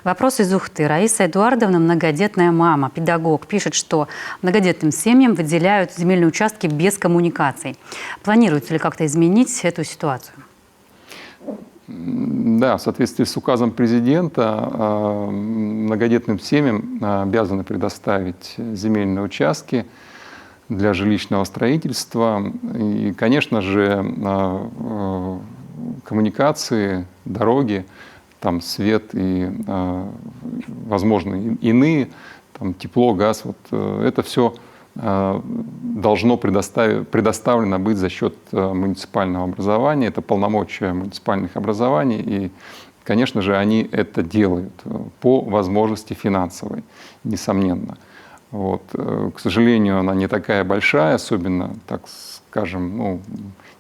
Вопрос из Ухты. Раиса Эдуардовна, многодетная мама, педагог, пишет, что многодетным семьям выделяют земельные участки без коммуникаций. Планируется ли как-то изменить эту ситуацию? Да, в соответствии с указом президента многодетным семьям обязаны предоставить земельные участки для жилищного строительства. И, конечно же, коммуникации, дороги, там свет и, возможно, иные, там тепло, газ, вот это все должно предоставлено быть за счет муниципального образования. Это полномочия муниципальных образований. И, конечно же, они это делают по возможности финансовой, несомненно. Вот. К сожалению, она не такая большая, особенно, так скажем, ну,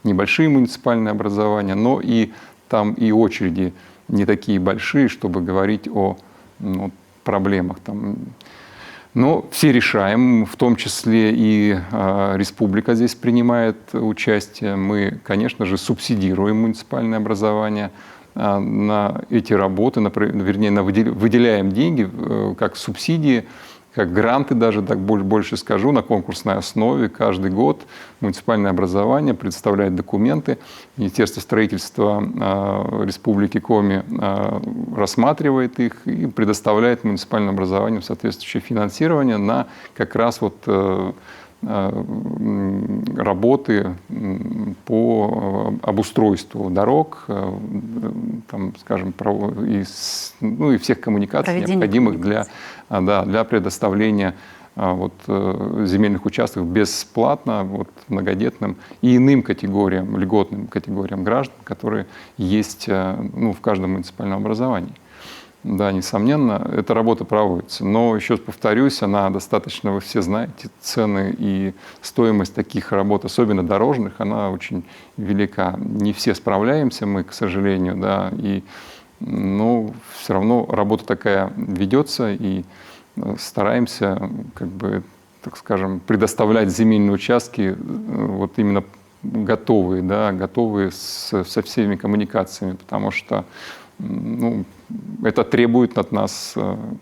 небольшие муниципальные образования, но и там и очереди не такие большие, чтобы говорить о проблемах. Там. Но все решаем, в том числе и республика здесь принимает участие. Мы, конечно же, субсидируем муниципальное образование на эти работы, вернее, выделяем деньги как субсидии, как гранты даже, так больше скажу, на конкурсной основе. Каждый год муниципальное образование представляет документы. Министерство строительства Республики Коми рассматривает их и предоставляет муниципальному образованию соответствующее финансирование на как раз вот работы по обустройству дорог, там, скажем, и всех коммуникаций, необходимых для предоставления земельных участков бесплатно многодетным и иным категориям, льготным категориям граждан, которые есть в каждом муниципальном образовании. Да, несомненно, эта работа проводится. Но, еще повторюсь, она достаточно, вы все знаете, цены и стоимость таких работ, особенно дорожных, она очень велика. Не все справляемся мы, к сожалению, да, но все равно работа такая ведется, и стараемся, как бы, так скажем, предоставлять земельные участки вот именно готовые, да, готовые со всеми коммуникациями, потому что это требует от нас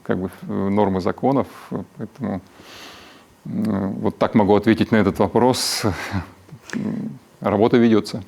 как бы нормы законов, поэтому вот так могу ответить на этот вопрос. Работа ведется.